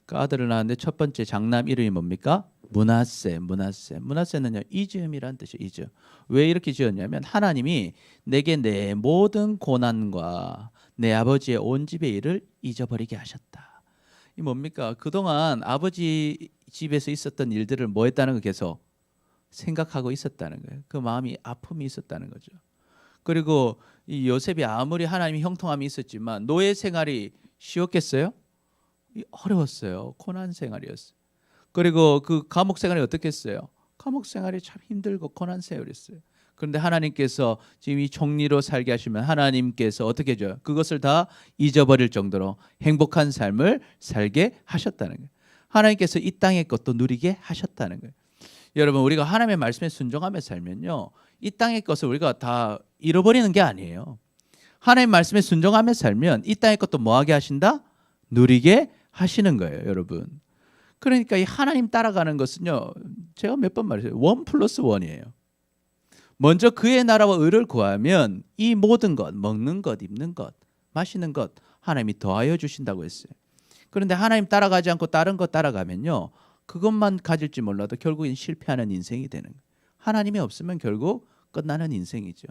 그 아들을 낳았는데 첫 번째 장남 이름이 뭡니까? 므낫세. 므낫세는요, 이즈음이란 뜻이에요. 이즈음. 왜 이렇게 지었냐면 하나님이 내게 내 모든 고난과 내 아버지의 온 집의 일을 잊어버리게 하셨다. 이 뭡니까? 그동안 아버지 집에서 있었던 일들을 뭐 했다는 거 계속 생각하고 있었다는 거예요. 그 마음이 아픔이 있었다는 거죠. 그리고 이 요셉이 아무리 하나님의 형통함이 있었지만 노예 생활이 쉬웠겠어요? 어려웠어요. 고난 생활이었어요. 그리고 그 감옥 생활이 어떻겠어요? 감옥 생활이 참 힘들고 고난 생활이었어요. 그런데 하나님께서 지금 이 총리로 살게 하시면 하나님께서 어떻게 해줘요? 그것을 다 잊어버릴 정도로 행복한 삶을 살게 하셨다는 거예요. 하나님께서 이 땅의 것도 누리게 하셨다는 거예요. 여러분, 우리가 하나님의 말씀에 순종하며 살면요, 이 땅의 것을 우리가 다 잃어버리는 게 아니에요. 하나님의 말씀에 순종하며 살면 이 땅의 것도 뭐하게 하신다? 누리게 하시는 거예요, 여러분. 그러니까 이 하나님 따라가는 것은요, 제가 몇 번 말했어요. 1+1이에요. 먼저 그의 나라와 의를 구하면 이 모든 것, 먹는 것, 입는 것, 마시는 것 하나님이 더하여 주신다고 했어요. 그런데 하나님 따라가지 않고 다른 것 따라가면요, 그것만 가질지 몰라도 결국엔 실패하는 인생이 되는 거예요. 하나님이 없으면 결국 끝나는 인생이죠.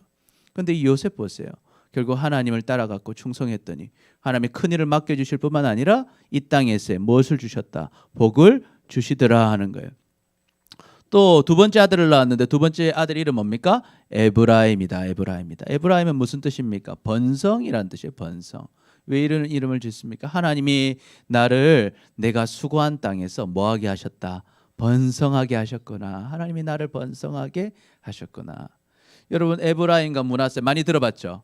그런데 이 요셉 보세요. 결국 하나님을 따라갔고 충성했더니 하나님이 큰일을 맡겨주실 뿐만 아니라 이 땅에서 무엇을 주셨다? 복을 주시더라 하는 거예요. 또 2번째 아들을 낳았는데 2번째 아들 이름 뭡니까? 에브라임이다. 에브라임은 무슨 뜻입니까? 번성이라는 뜻이에요. 번성. 왜 이런 이름을 짓습니까? 하나님이 나를 내가 수고한 땅에서 뭐하게 하셨다? 번성하게 하셨구나. 하나님이 나를 번성하게 하셨구나. 여러분, 에브라임과 므낫세 많이 들어봤죠?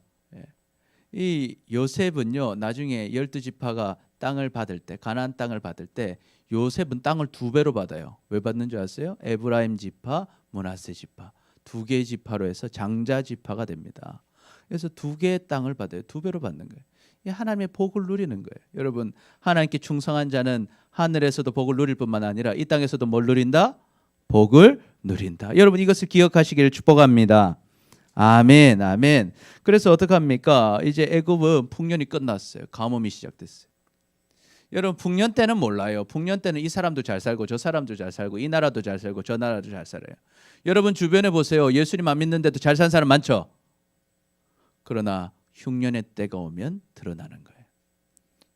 이 요셉은요, 나중에 12지파가 땅을 받을 때, 가나안 땅을 받을 때 요셉은 땅을 2배로 받아요. 왜 받는 줄 아세요? 에브라임 지파, 므낫세 지파 2개의 지파로 해서 장자 지파가 됩니다. 그래서 2개의 땅을 받아요. 2배로 받는 거예요. 이 하나님의 복을 누리는 거예요. 여러분, 하나님께 충성한 자는 하늘에서도 복을 누릴 뿐만 아니라 이 땅에서도 뭘 누린다? 복을 누린다. 여러분, 이것을 기억하시기를 축복합니다. 아멘, 아멘. 그래서 어떡합니까? 이제 애굽은 풍년이 끝났어요. 가뭄이 시작됐어요. 여러분, 풍년 때는 몰라요. 풍년 때는 이 사람도 잘 살고 저 사람도 잘 살고 이 나라도 잘 살고 저 나라도 잘 살아요. 여러분 주변에 보세요. 예수님 안 믿는데도 잘 사는 사람 많죠? 그러나 흉년의 때가 오면 드러나는 거예요.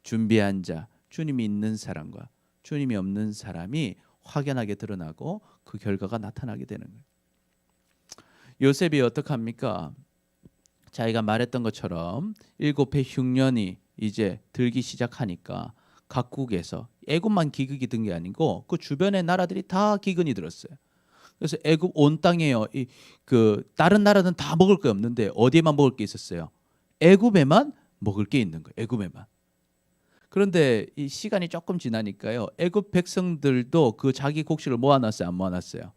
준비한 자, 주님이 있는 사람과 주님이 없는 사람이 확연하게 드러나고 그 결과가 나타나게 되는 거예요. 요셉이 어떡합니까? 자기가 말했던 것처럼 7해 흉년이 이제 들기 시작하니까 각국에서 애굽만 기근이 든 게 아니고 그 주변의 나라들이 다 기근이 들었어요. 그래서 애굽 온 땅에요. 그 다른 나라는 다 먹을 게 없는데 어디에만 먹을 게 있었어요? 애굽에만 먹을 게 있는 거예요. 애굽에만. 그런데 이 시간이 조금 지나니까요, 애굽 백성들도 그 자기 곡식을 모아놨어요, 안 모아놨어요?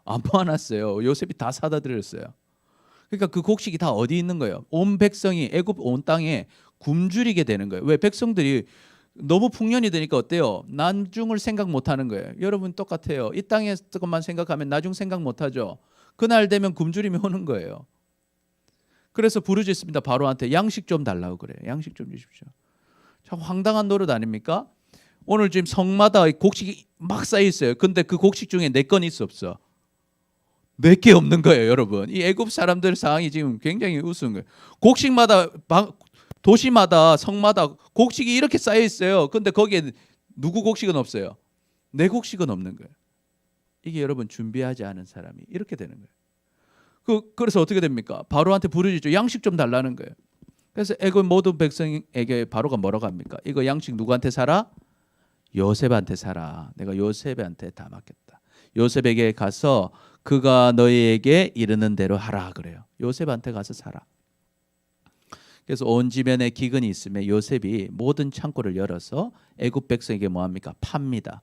안 모아놨어요. 요셉이 다 사다 드렸어요. 그러니까 그 곡식이 다 어디 있는 거예요? 온 백성이 애굽 온 땅에 굶주리게 되는 거예요. 왜? 백성들이 너무 풍년이 되니까 어때요? 나중을 생각 못하는 거예요. 여러분 똑같아요. 이 땅에 것만 생각하면 나중 생각 못하죠. 그날 되면 굶주림이 오는 거예요. 그래서 부르짖습니다. 바로한테 양식 좀 달라고 그래요. 양식 좀 주십시오. 참 황당한 노릇 아닙니까? 오늘 지금 성마다 곡식이 막 쌓여 있어요. 근데 그 곡식 중에 내 건 있어 없어? 몇 개 없는 거예요, 여러분. 이 애굽 사람들 상황이 지금 굉장히 우스운 거예요. 곡식마다 도시마다 성마다 곡식이 이렇게 쌓여 있어요. 근데 거기에 누구 곡식은 없어요? 내 곡식은 없는 거예요. 이게 여러분 준비하지 않은 사람이 이렇게 되는 거예요. 그래서 어떻게 됩니까? 바로한테 부르짖죠. 양식 좀 달라는 거예요. 그래서 애굽 모든 백성에게 바로가 뭐라고 합니까? 이거 양식 누구한테 사라? 요셉한테 사라. 내가 요셉한테 다 맡겼다. 요셉에게 가서 그가 너희에게 이르는 대로 하라 그래요. 요셉한테 가서 사라. 그래서 온 지면에 기근이 있음에 요셉이 모든 창고를 열어서 애굽 백성에게 뭐 합니까? 팝니다.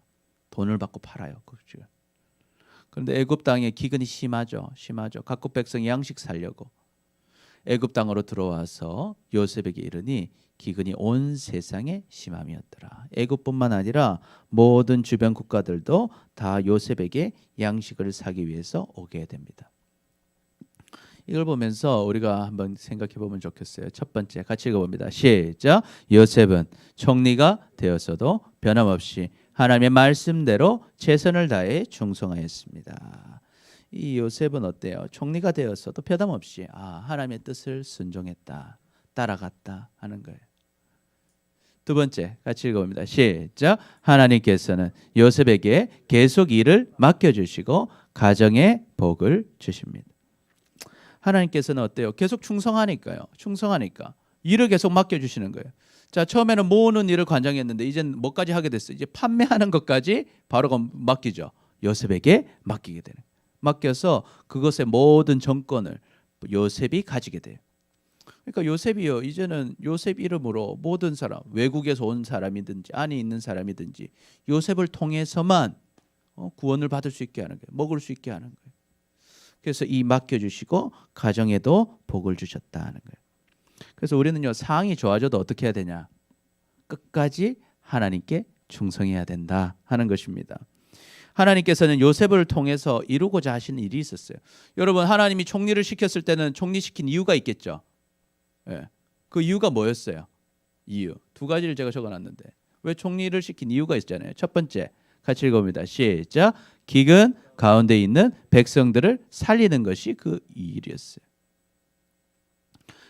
돈을 받고 팔아요. 그렇죠. 그런데 애굽 땅에 기근이 심하죠. 각국 백성이 양식 살려고 애굽 땅으로 들어와서 요셉에게 이르니 기근이 온 세상에 심함이었더라. 애굽뿐만 아니라 모든 주변 국가들도 다 요셉에게 양식을 사기 위해서 오게 됩니다. 이걸 보면서 우리가 한번 생각해 보면 좋겠어요. 첫 번째 같이 읽어봅니다. 시작. 요셉은 총리가 되었어도 변함없이 하나님의 말씀대로 최선을 다해 충성하였습니다. 이 요셉은 어때요? 총리가 되었어도 변함없이 하나님의 뜻을 순종했다, 따라갔다 하는 거예요. 두 번째 같이 읽어봅니다. 시작. 하나님께서는 요셉에게 계속 일을 맡겨주시고 가정에 복을 주십니다. 하나님께서는 어때요? 계속 충성하니까 일을 계속 맡겨주시는 거예요. 자, 처음에는 모으는 일을 관장했는데 이제는 뭐까지 하게 됐어요? 이제 판매하는 것까지 바로가 맡기죠. 요셉에게 맡기게 되는. 맡겨서 그것의 모든 정권을 요셉이 가지게 돼요. 그러니까 요셉이요, 이제는 요셉 이름으로 모든 사람, 외국에서 온 사람이든지 안에 있는 사람이든지 요셉을 통해서만 구원을 받을 수 있게 하는 거예요. 먹을 수 있게 하는 거예요. 그래서 이 맡겨주시고 가정에도 복을 주셨다 하는 거예요. 그래서 우리는요, 상황이 좋아져도 어떻게 해야 되냐? 끝까지 하나님께 충성해야 된다 하는 것입니다. 하나님께서는 요셉을 통해서 이루고자 하신 일이 있었어요. 여러분, 하나님이 총리를 시켰을 때는 총리시킨 이유가 있겠죠. 예. 그 이유가 뭐였어요? 이유 두 가지를 제가 적어놨는데 왜 총리를 시킨 이유가 있잖아요. 첫 번째 같이 읽어봅니다. 시작. 기근 가운데 있는 백성들을 살리는 것이 그 일이었어요.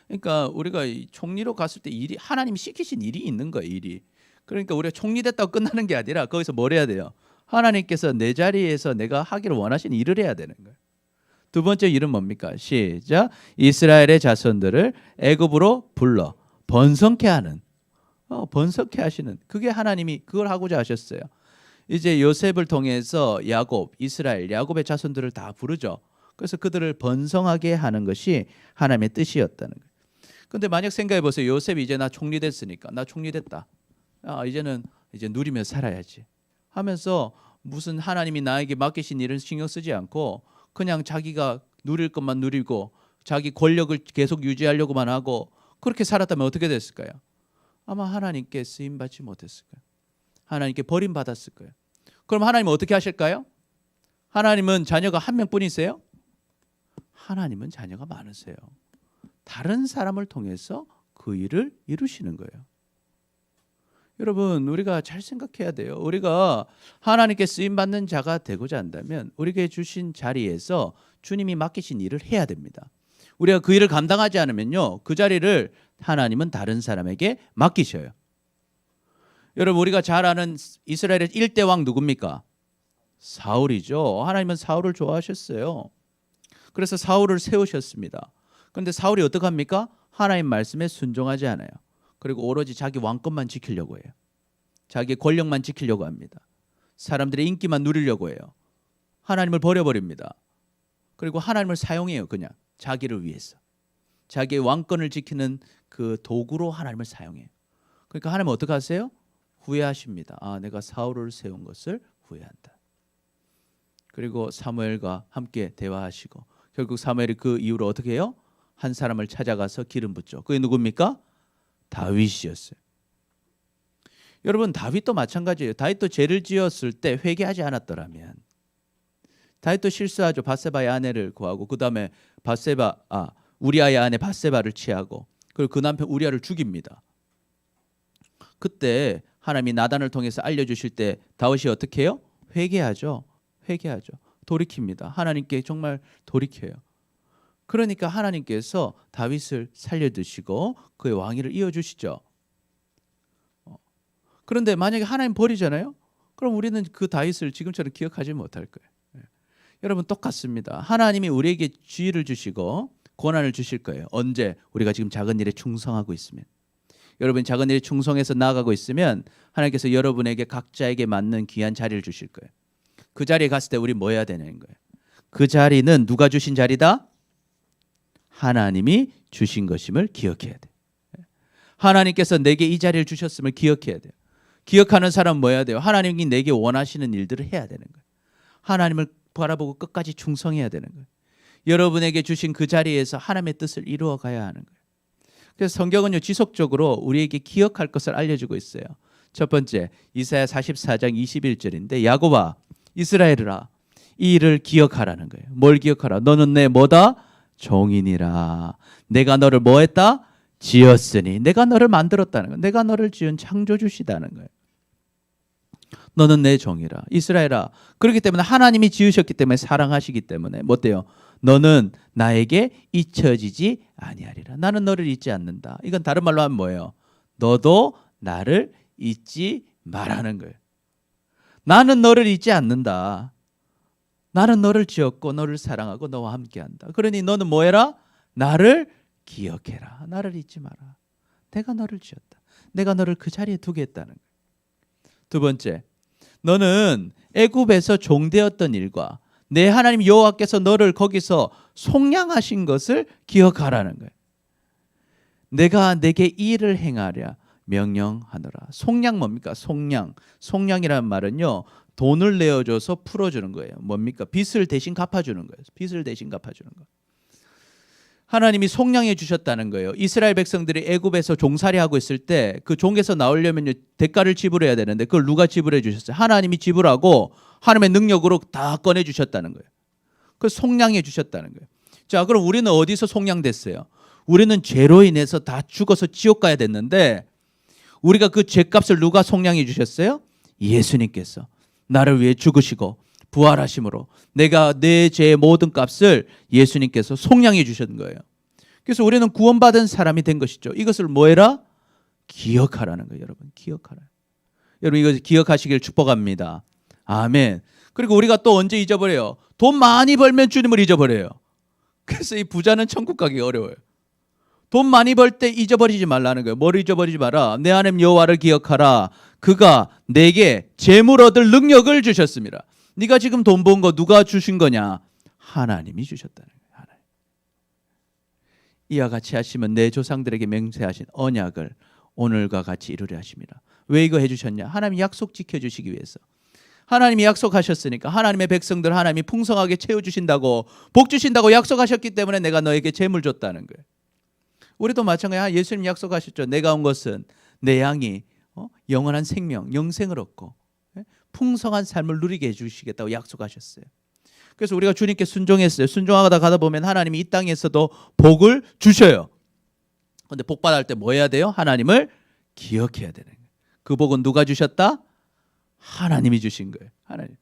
그러니까 우리가 이 총리로 갔을 때 일이 하나님이 시키신 일이 있는 거예요. 일이. 그러니까 우리가 총리 됐다고 끝나는 게 아니라 거기서 뭘 해야 돼요? 하나님께서 내 자리에서 내가 하기를 원하신 일을 해야 되는 거예요. 두 번째 일은 뭡니까? 시작. 이스라엘의 자손들을 애굽으로 불러 번성케 하는, 번성케 하시는, 그게 하나님이 그걸 하고자 하셨어요. 이제 요셉을 통해서 이스라엘, 야곱의 자손들을 다 부르죠. 그래서 그들을 번성하게 하는 것이 하나님의 뜻이었다는 거예요. 근데 만약 생각해 보세요. 요셉이 이제 나 총리 됐으니까, 나 총리 됐다. 이제는 이제 누리며 살아야지 하면서 무슨 하나님이 나에게 맡기신 일은 신경 쓰지 않고 그냥 자기가 누릴 것만 누리고 자기 권력을 계속 유지하려고만 하고 그렇게 살았다면 어떻게 됐을까요? 아마 하나님께 쓰임 받지 못했을 거예요. 하나님께 버림받았을 거예요. 그럼 하나님은 어떻게 하실까요? 하나님은 자녀가 한 명뿐이세요? 하나님은 자녀가 많으세요. 다른 사람을 통해서 그 일을 이루시는 거예요. 여러분, 우리가 잘 생각해야 돼요. 우리가 하나님께 쓰임받는 자가 되고자 한다면 우리에게 주신 자리에서 주님이 맡기신 일을 해야 됩니다. 우리가 그 일을 감당하지 않으면요, 그 자리를 하나님은 다른 사람에게 맡기셔요. 여러분, 우리가 잘 아는 이스라엘의 1대 왕 누굽니까? 사울이죠. 하나님은 사울을 좋아하셨어요. 그래서 사울을 세우셨습니다. 그런데 사울이 어떡합니까? 하나님 말씀에 순종하지 않아요. 그리고 오로지 자기 왕권만 지키려고 해요. 자기의 권력만 지키려고 합니다. 사람들의 인기만 누리려고 해요. 하나님을 버려버립니다. 그리고 하나님을 사용해요. 그냥 자기를 위해서. 자기의 왕권을 지키는 그 도구로 하나님을 사용해요. 그러니까 하나님은 어떻게 하세요? 후회하십니다. 내가 사울을 세운 것을 후회한다. 그리고 사무엘과 함께 대화하시고 결국 사무엘이 그 이후로 어떻게 해요? 한 사람을 찾아가서 기름 붓죠. 그게 누굽니까? 다윗이었어요. 여러분, 다윗도 마찬가지예요. 다윗도 죄를 지었을 때 회개하지 않았더라면, 다윗도 실수하죠. 밧세바의 아내를 구하고 그 다음에 밧세바 우리아의 아내 밧세바를 취하고 그리고 그 남편 우리아를 죽입니다. 그때 하나님이 나단을 통해서 알려주실 때 다윗이 어떻게 해요? 회개하죠. 돌이킵니다. 하나님께 정말 돌이켜요. 그러니까 하나님께서 다윗을 살려두시고 그의 왕위를 이어주시죠. 그런데 만약에 하나님 버리잖아요? 그럼 우리는 그 다윗을 지금처럼 기억하지 못할 거예요. 여러분 똑같습니다. 하나님이 우리에게 지혜를 주시고 권한을 주실 거예요. 언제? 우리가 지금 작은 일에 충성하고 있으면. 여러분이 작은 일에 충성해서 나아가고 있으면 하나님께서 여러분에게 각자에게 맞는 귀한 자리를 주실 거예요. 그 자리에 갔을 때 우리 뭐 해야 되는 거예요? 그 자리는 누가 주신 자리다? 하나님이 주신 것임을 기억해야 돼요. 하나님께서 내게 이 자리를 주셨음을 기억해야 돼요. 기억하는 사람은 뭐 해야 돼요? 하나님이 내게 원하시는 일들을 해야 되는 거예요. 하나님을 바라보고 끝까지 충성해야 되는 거예요. 여러분에게 주신 그 자리에서 하나님의 뜻을 이루어 가야 하는 거예요. 그래서 성경은요 지속적으로 우리에게 기억할 것을 알려주고 있어요. 첫 번째 이사야 44장 21절인데 야곱아 이스라엘아 이 일을 기억하라는 거예요. 뭘 기억하라? 너는 내 뭐다? 종이니라. 내가 너를 뭐 했다? 지었으니. 내가 너를 만들었다는 거예요. 내가 너를 지은 창조주시다는 거예요. 너는 내 종이라. 이스라엘아. 그렇기 때문에 하나님이 지으셨기 때문에 사랑하시기 때문에 뭐 어때요? 너는 나에게 잊혀지지 아니하리라. 나는 너를 잊지 않는다. 이건 다른 말로 하면 뭐예요? 너도 나를 잊지 말라는 거예요. 나는 너를 잊지 않는다. 나는 너를 지었고 너를 사랑하고 너와 함께한다. 그러니 너는 뭐 해라? 나를 기억해라. 나를 잊지 마라. 내가 너를 지었다. 내가 너를 그 자리에 두겠다는 거예요. 두 번째, 너는 애굽에서 종되었던 일과 내 하나님 여호와께서 너를 거기서 속량하신 것을 기억하라는 거예요. 내가 내게 이 일을 행하랴 명령하노라. 속량 뭡니까? 속량이라는 말은요 돈을 내어줘서 풀어주는 거예요. 뭡니까? 빚을 대신 갚아주는 거예요. 빚을 대신 갚아주는 거. 하나님이 속량해 주셨다는 거예요. 이스라엘 백성들이 애굽에서 종살이하고 있을 때 그 종에서 나오려면 대가를 지불해야 되는데 그걸 누가 지불해 주셨어요? 하나님이 지불하고 하나님의 능력으로 다 꺼내 주셨다는 거예요. 그 속량해 주셨다는 거예요. 자, 그럼 우리는 어디서 속량됐어요? 우리는 죄로 인해서 다 죽어서 지옥 가야 됐는데 우리가 그 죄값을 누가 속량해 주셨어요? 예수님께서 나를 위해 죽으시고 부활하심으로 내가 내 죄의 모든 값을 예수님께서 속량해 주신 거예요. 그래서 우리는 구원받은 사람이 된 것이죠. 이것을 뭐 해라? 기억하라는 거예요. 여러분 기억하라. 여러분 이거 기억하시길 축복합니다. 아멘. 그리고 우리가 또 언제 잊어버려요? 돈 많이 벌면 주님을 잊어버려요. 그래서 이 부자는 천국 가기 어려워요. 돈 많이 벌 때 잊어버리지 말라는 거예요. 뭘 잊어버리지 마라? 내 하나님 여호와를 기억하라. 그가 내게 재물 얻을 능력을 주셨습니다. 네가 지금 돈 번 거 누가 주신 거냐? 하나님이 주셨다는 거예요. 하나님. 이와 같이 하시면 내 조상들에게 맹세하신 언약을 오늘과 같이 이루려 하십니다. 왜 이거 해주셨냐? 하나님이 약속 지켜주시기 위해서. 하나님이 약속하셨으니까 하나님의 백성들 하나님이 풍성하게 채워주신다고 복 주신다고 약속하셨기 때문에 내가 너에게 재물 줬다는 거예요. 우리도 마찬가지야. 예수님 약속하셨죠. 내가 온 것은 내 양이 영원한 생명, 영생을 얻고 풍성한 삶을 누리게 해주시겠다고 약속하셨어요. 그래서 우리가 주님께 순종했어요. 순종하다 가다 보면 하나님이 이 땅에서도 복을 주셔요. 그런데 복 받을 때 뭐 해야 돼요? 하나님을 기억해야 되는 거예요. 그 복은 누가 주셨다? 하나님이 주신 거예요. 하나님.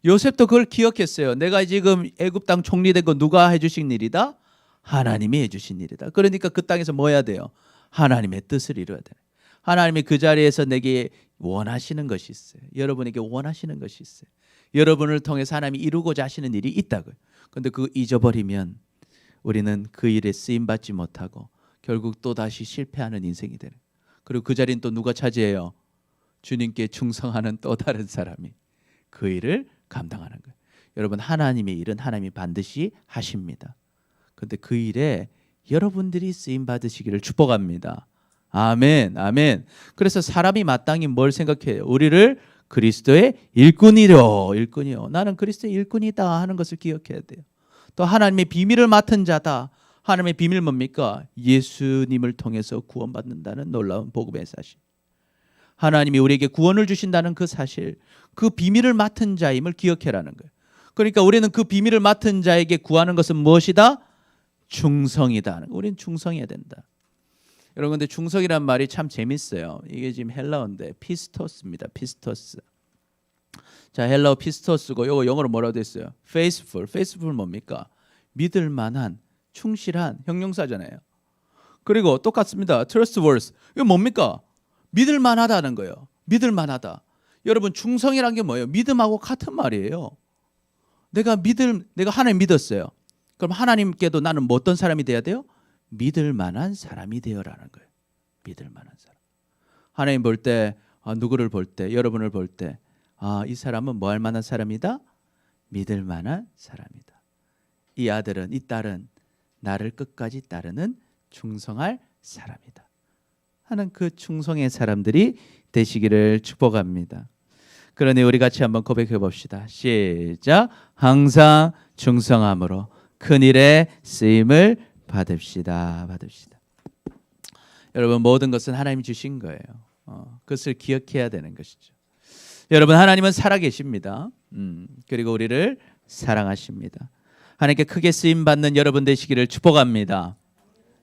요셉도 그걸 기억했어요. 내가 지금 애굽 땅 총리된 건 누가 해주신 일이다? 하나님이 해주신 일이다. 그러니까 그 땅에서 뭐 해야 돼요? 하나님의 뜻을 이루어야 돼요. 하나님이 그 자리에서 내게 원하시는 것이 있어요. 여러분에게 원하시는 것이 있어요. 여러분을 통해서 하나님이 이루고자 하시는 일이 있다고요. 그런데 그거 잊어버리면 우리는 그 일에 쓰임받지 못하고 결국 또다시 실패하는 인생이 되는 거예요. 그리고 그 자리는 또 누가 차지해요? 주님께 충성하는 또 다른 사람이 그 일을 감당하는 거예요. 여러분 하나님의 일은 하나님이 반드시 하십니다. 그런데 그 일에 여러분들이 쓰임 받으시기를 축복합니다. 아멘, 아멘. 그래서 사람이 마땅히 뭘 생각해요? 우리를 그리스도의 일꾼이요. 나는 그리스도의 일꾼이다 하는 것을 기억해야 돼요. 또 하나님의 비밀을 맡은 자다. 하나님의 비밀 뭡니까? 예수님을 통해서 구원받는다는 놀라운 복음의 사실. 하나님이 우리에게 구원을 주신다는 그 사실, 그 비밀을 맡은 자임을 기억해라는 거예요. 그러니까 우리는 그 비밀을 맡은 자에게 구하는 것은 무엇이다? 충성이다. 우린 충성해야 된다. 여러분 근데 충성이란 말이 참 재밌어요. 이게 지금 헬라어인데 피스토스입니다. 피스토스. 자, 헬라어 피스토스고 이거 영어로 뭐라고 됐어요? faithful. faithful 뭡니까? 믿을 만한, 충실한 형용사잖아요. 그리고 똑같습니다. trustworthy. 이거 뭡니까? 믿을 만하다는 거예요. 믿을 만하다. 여러분 충성이란 게 뭐예요? 믿음하고 같은 말이에요. 내가 하나님 믿었어요. 그럼 하나님께도 나는 뭐 어떤 사람이 돼야 돼요? 믿을 만한 사람이 되어라는 거예요. 믿을 만한 사람. 하나님 볼 때, 누구를 볼 때, 여러분을 볼 때, 이 사람은 뭐 할 만한 사람이다? 믿을 만한 사람이다. 이 아들은, 이 딸은 나를 끝까지 따르는 충성할 사람이다 하는 그 충성의 사람들이 되시기를 축복합니다. 그러니 우리 같이 한번 고백해 봅시다. 시작. 항상 충성함으로 큰 일에 쓰임을 받읍시다. 여러분 모든 것은 하나님이 주신 거예요. 그것을 기억해야 되는 것이죠. 여러분 하나님은 살아계십니다. 그리고 우리를 사랑하십니다. 하나님께 크게 쓰임 받는 여러분 되시기를 축복합니다.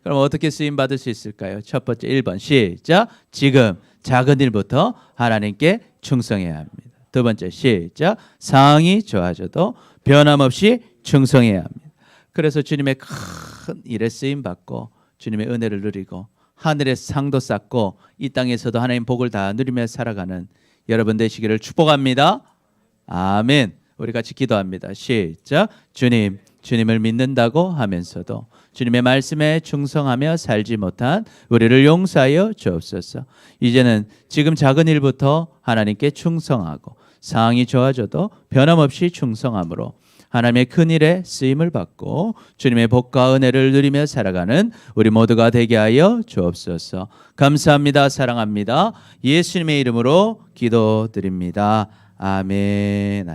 그럼 어떻게 쓰임 받을 수 있을까요? 첫 번째 1번 시작. 지금 작은 일부터 하나님께 충성해야 합니다. 두 번째 시작. 상황이 좋아져도 변함없이 충성해야 합니다. 그래서 주님의 큰 일에 쓰임 받고 주님의 은혜를 누리고 하늘의 상도 쌓고 이 땅에서도 하나님 복을 다 누리며 살아가는 여러분 되시기를 축복합니다. 아멘. 우리 같이 기도합니다. 시작. 주님을 믿는다고 하면서도 주님의 말씀에 충성하며 살지 못한 우리를 용서하여 주옵소서. 이제는 지금 작은 일부터 하나님께 충성하고 상황이 좋아져도 변함없이 충성함으로 하나님의 큰 일에 쓰임을 받고 주님의 복과 은혜를 누리며 살아가는 우리 모두가 되게 하여 주옵소서. 감사합니다. 사랑합니다. 예수님의 이름으로 기도드립니다. 아멘.